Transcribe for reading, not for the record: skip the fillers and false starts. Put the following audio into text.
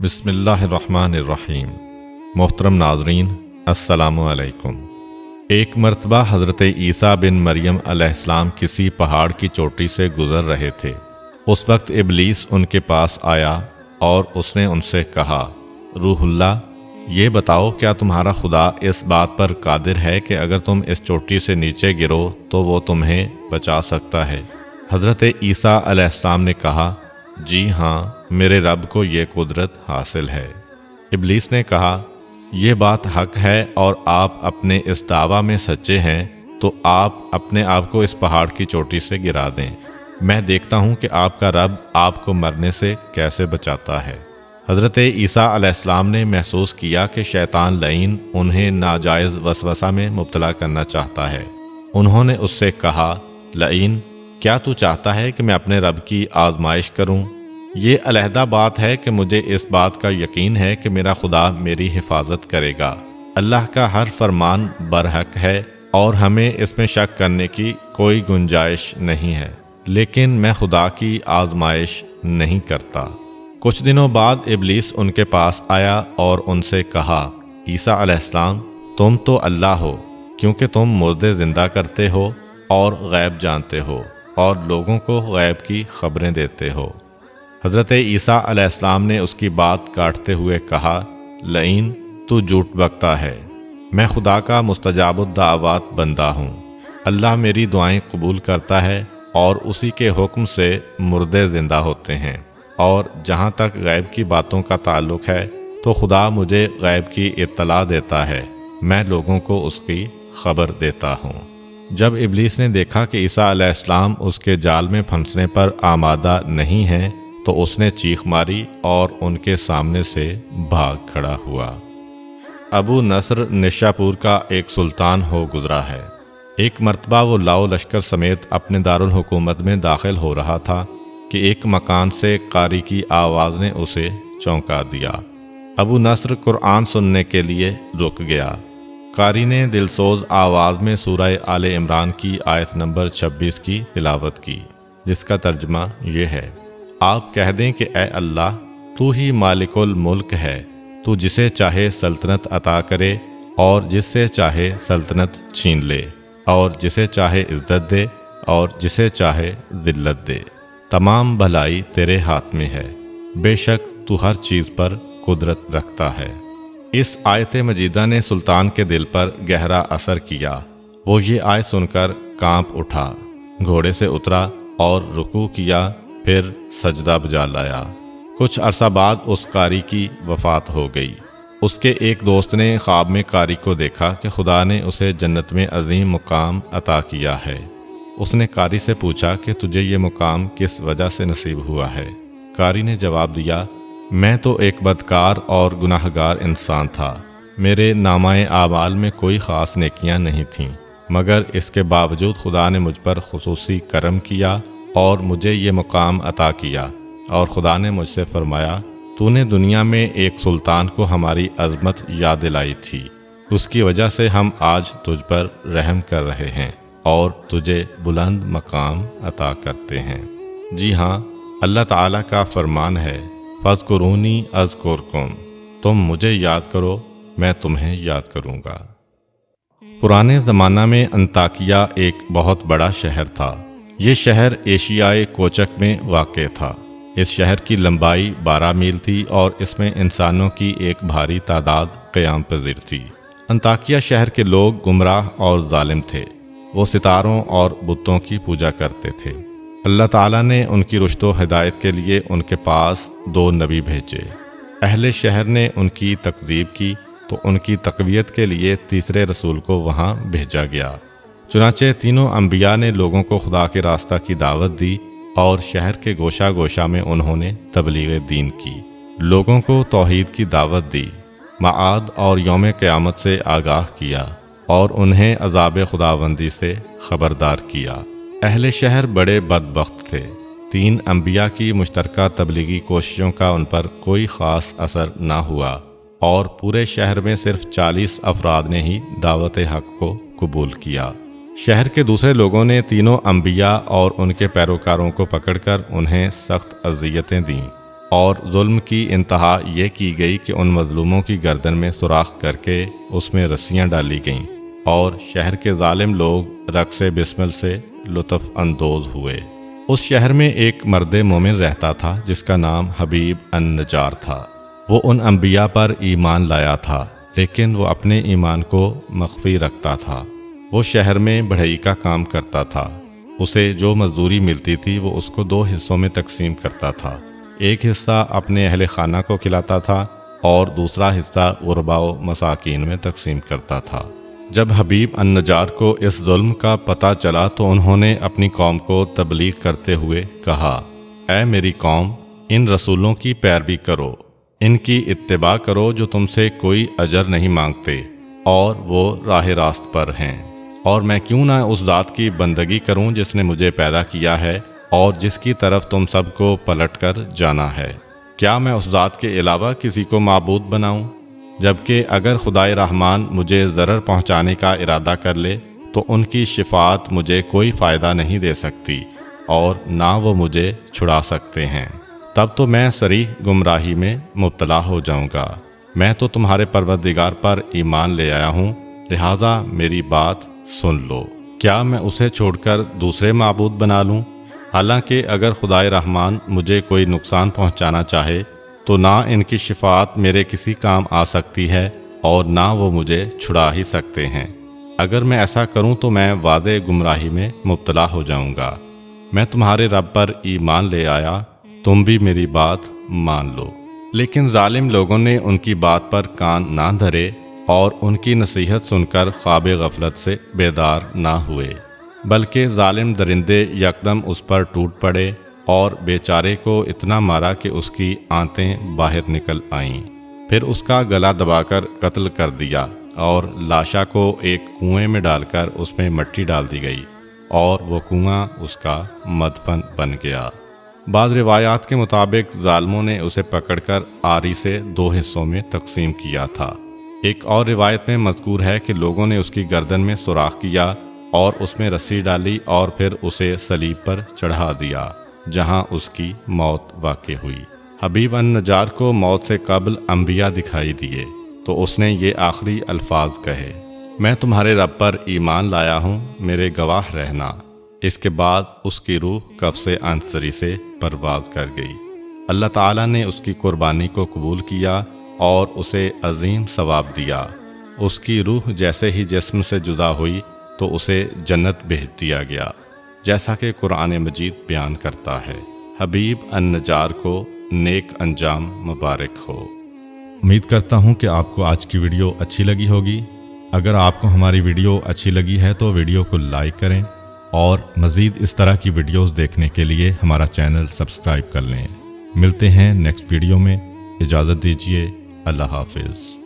بسم اللہ الرحمن الرحیم۔ محترم ناظرین، السلام علیکم۔ ایک مرتبہ حضرت عیسیٰ بن مریم علیہ السلام کسی پہاڑ کی چوٹی سے گزر رہے تھے۔ اس وقت ابلیس ان کے پاس آیا اور اس نے ان سے کہا، روح اللہ، یہ بتاؤ کیا تمہارا خدا اس بات پر قادر ہے کہ اگر تم اس چوٹی سے نیچے گرو تو وہ تمہیں بچا سکتا ہے؟ حضرت عیسیٰ علیہ السلام نے کہا، جی ہاں، میرے رب کو یہ قدرت حاصل ہے۔ ابلیس نے کہا، یہ بات حق ہے اور آپ اپنے اس دعویٰ میں سچے ہیں تو آپ اپنے آپ کو اس پہاڑ کی چوٹی سے گرا دیں، میں دیکھتا ہوں کہ آپ کا رب آپ کو مرنے سے کیسے بچاتا ہے۔ حضرت عیسیٰ علیہ السلام نے محسوس کیا کہ شیطان لعین انہیں ناجائز وسوسہ میں مبتلا کرنا چاہتا ہے۔ انہوں نے اس سے کہا، لعین، کیا تو چاہتا ہے کہ میں اپنے رب کی آزمائش کروں؟ یہ علیحدہ بات ہے کہ مجھے اس بات کا یقین ہے کہ میرا خدا میری حفاظت کرے گا۔ اللہ کا ہر فرمان برحق ہے اور ہمیں اس میں شک کرنے کی کوئی گنجائش نہیں ہے، لیکن میں خدا کی آزمائش نہیں کرتا۔ کچھ دنوں بعد ابلیس ان کے پاس آیا اور ان سے کہا، عیسیٰ علیہ السلام، تم تو اللہ ہو کیونکہ تم مردے زندہ کرتے ہو اور غیب جانتے ہو اور لوگوں کو غیب کی خبریں دیتے ہو۔ حضرت عیسیٰ علیہ السلام نے اس کی بات کاٹتے ہوئے کہا، لعین، تو جھوٹ بکتا ہے، میں خدا کا مستجاب الدعوات بندہ ہوں۔ اللہ میری دعائیں قبول کرتا ہے اور اسی کے حکم سے مردے زندہ ہوتے ہیں، اور جہاں تک غیب کی باتوں کا تعلق ہے تو خدا مجھے غیب کی اطلاع دیتا ہے، میں لوگوں کو اس کی خبر دیتا ہوں۔ جب ابلیس نے دیکھا کہ عیسیٰ علیہ السلام اس کے جال میں پھنسنے پر آمادہ نہیں ہیں تو اس نے چیخ ماری اور ان کے سامنے سے بھاگ کھڑا ہوا۔ ابو نصر نشاپور کا ایک سلطان ہو گزرا ہے۔ ایک مرتبہ وہ لاؤ لشکر سمیت اپنے دارالحکومت میں داخل ہو رہا تھا کہ ایک مکان سے قاری کی آواز نے اسے چونکا دیا۔ ابو نصر قرآن سننے کے لیے رک گیا۔ قاری نے دلسوز آواز میں سورہ آل عمران کی آیت نمبر 26 کی تلاوت کی، جس کا ترجمہ یہ ہے، آپ کہہ دیں کہ اے اللہ، تو ہی مالک الملک ہے، تو جسے چاہے سلطنت عطا کرے اور جس سے چاہے سلطنت چھین لے، اور جسے چاہے عزت دے اور جسے چاہے ذلت دے، تمام بھلائی تیرے ہاتھ میں ہے، بے شک تو ہر چیز پر قدرت رکھتا ہے۔ اس آیت مجیدہ نے سلطان کے دل پر گہرا اثر کیا۔ وہ یہ آیت سن کر کانپ اٹھا، گھوڑے سے اترا اور رکوع کیا، پھر سجدہ بجا لایا۔ کچھ عرصہ بعد اس قاری کی وفات ہو گئی۔ اس کے ایک دوست نے خواب میں قاری کو دیکھا کہ خدا نے اسے جنت میں عظیم مقام عطا کیا ہے۔ اس نے قاری سے پوچھا کہ تجھے یہ مقام کس وجہ سے نصیب ہوا ہے؟ قاری نے جواب دیا، میں تو ایک بدکار اور گناہگار انسان تھا، میرے نامہ اعمال میں کوئی خاص نیکیاں نہیں تھیں، مگر اس کے باوجود خدا نے مجھ پر خصوصی کرم کیا اور مجھے یہ مقام عطا کیا، اور خدا نے مجھ سے فرمایا، تو نے دنیا میں ایک سلطان کو ہماری عظمت یاد دلائی تھی، اس کی وجہ سے ہم آج تجھ پر رحم کر رہے ہیں اور تجھے بلند مقام عطا کرتے ہیں۔ جی ہاں، اللہ تعالیٰ کا فرمان ہے، فاذکرونی اذکرکم، تم مجھے یاد کرو، میں تمہیں یاد کروں گا۔ پرانے زمانہ میں انطاکیہ ایک بہت بڑا شہر تھا۔ یہ شہر ایشیائے کوچک میں واقع تھا۔ اس شہر کی لمبائی 12 میل تھی اور اس میں انسانوں کی ایک بھاری تعداد قیام پذیر تھی۔ انطاکیہ شہر کے لوگ گمراہ اور ظالم تھے۔ وہ ستاروں اور بتوں کی پوجا کرتے تھے۔ اللہ تعالیٰ نے ان کی رشد و ہدایت کے لیے ان کے پاس 2 نبی بھیجے۔ اہل شہر نے ان کی تکذیب کی تو ان کی تقویت کے لیے تیسرے رسول کو وہاں بھیجا گیا۔ چنانچہ تینوں انبیاء نے لوگوں کو خدا کے راستہ کی دعوت دی اور شہر کے گوشہ گوشہ میں انہوں نے تبلیغ دین کی، لوگوں کو توحید کی دعوت دی، معاد اور یوم قیامت سے آگاہ کیا اور انہیں عذاب خداوندی سے خبردار کیا۔ اہل شہر بڑے بدبخت تھے۔ 3 انبیاء کی مشترکہ تبلیغی کوششوں کا ان پر کوئی خاص اثر نہ ہوا اور پورے شہر میں صرف 40 افراد نے ہی دعوت حق کو قبول کیا۔ شہر کے دوسرے لوگوں نے تینوں انبیاء اور ان کے پیروکاروں کو پکڑ کر انہیں سخت اذیتیں دیں اور ظلم کی انتہا یہ کی گئی کہ ان مظلوموں کی گردن میں سوراخ کر کے اس میں رسیاں ڈالی گئیں اور شہر کے ظالم لوگ رقص بسمل سے لطف اندوز ہوئے۔ اس شہر میں ایک مرد مومن رہتا تھا جس کا نام حبیب النجار تھا۔ وہ ان انبیاء پر ایمان لایا تھا، لیکن وہ اپنے ایمان کو مخفی رکھتا تھا۔ وہ شہر میں بڑھئی کا کام کرتا تھا۔ اسے جو مزدوری ملتی تھی وہ اس کو 2 حصوں میں تقسیم کرتا تھا۔ ایک حصہ اپنے اہل خانہ کو کھلاتا تھا اور دوسرا حصہ غرباء و مساکین میں تقسیم کرتا تھا۔ جب حبیب النجار کو اس ظلم کا پتہ چلا تو انہوں نے اپنی قوم کو تبلیغ کرتے ہوئے کہا، اے میری قوم، ان رسولوں کی پیروی کرو، ان کی اتباع کرو جو تم سے کوئی اجر نہیں مانگتے اور وہ راہ راست پر ہیں، اور میں کیوں نہ اس ذات کی بندگی کروں جس نے مجھے پیدا کیا ہے اور جس کی طرف تم سب کو پلٹ کر جانا ہے۔ کیا میں اس ذات کے علاوہ کسی کو معبود بناؤں؟ جبکہ اگر خدائے رحمان مجھے ضرر پہنچانے کا ارادہ کر لے تو ان کی شفاعت مجھے کوئی فائدہ نہیں دے سکتی اور نہ وہ مجھے چھڑا سکتے ہیں۔ تب تو میں صریح گمراہی میں مبتلا ہو جاؤں گا۔ میں تو تمہارے پروردگار پر ایمان لے آیا ہوں، لہٰذا میری بات سن لو۔ کیا میں اسے چھوڑ کر دوسرے معبود بنا لوں؟ حالانکہ اگر خدائے رحمان مجھے کوئی نقصان پہنچانا چاہے تو نہ ان کی شفاعت میرے کسی کام آ سکتی ہے اور نہ وہ مجھے چھڑا ہی سکتے ہیں۔ اگر میں ایسا کروں تو میں واضح گمراہی میں مبتلا ہو جاؤں گا۔ میں تمہارے رب پر ایمان لے آیا، تم بھی میری بات مان لو۔ لیکن ظالم لوگوں نے ان کی بات پر کان نہ دھرے اور ان کی نصیحت سن کر خواب غفلت سے بیدار نہ ہوئے، بلکہ ظالم درندے یکدم اس پر ٹوٹ پڑے اور بیچارے کو اتنا مارا کہ اس کی آنتیں باہر نکل آئیں۔ پھر اس کا گلا دبا کر قتل کر دیا اور لاشا کو ایک کنویں میں ڈال کر اس میں مٹی ڈال دی گئی اور وہ کنواں اس کا مدفن بن گیا۔ بعض روایات کے مطابق ظالموں نے اسے پکڑ کر آری سے 2 حصوں میں تقسیم کیا تھا۔ ایک اور روایت میں مذکور ہے کہ لوگوں نے اس کی گردن میں سوراخ کیا اور اس میں رسی ڈالی اور پھر اسے صلیب پر چڑھا دیا، جہاں اس کی موت واقع ہوئی۔ حبیب النجار کو موت سے قبل انبیاء دکھائی دیے تو اس نے یہ آخری الفاظ کہے، میں تمہارے رب پر ایمان لایا ہوں، میرے گواہ رہنا۔ اس کے بعد اس کی روح قفص عنصری سے پرواز کر گئی۔ اللہ تعالیٰ نے اس کی قربانی کو قبول کیا اور اسے عظیم ثواب دیا۔ اس کی روح جیسے ہی جسم سے جدا ہوئی تو اسے جنت بھیج دیا گیا، جیسا کہ قرآن مجید بیان کرتا ہے۔ حبیب النجار کو نیک انجام مبارک ہو۔ امید کرتا ہوں کہ آپ کو آج کی ویڈیو اچھی لگی ہوگی۔ اگر آپ کو ہماری ویڈیو اچھی لگی ہے تو ویڈیو کو لائک کریں اور مزید اس طرح کی ویڈیوز دیکھنے کے لیے ہمارا چینل سبسکرائب کر لیں۔ ملتے ہیں نیکسٹ ویڈیو میں، اجازت دیجیے، اللہ حافظ۔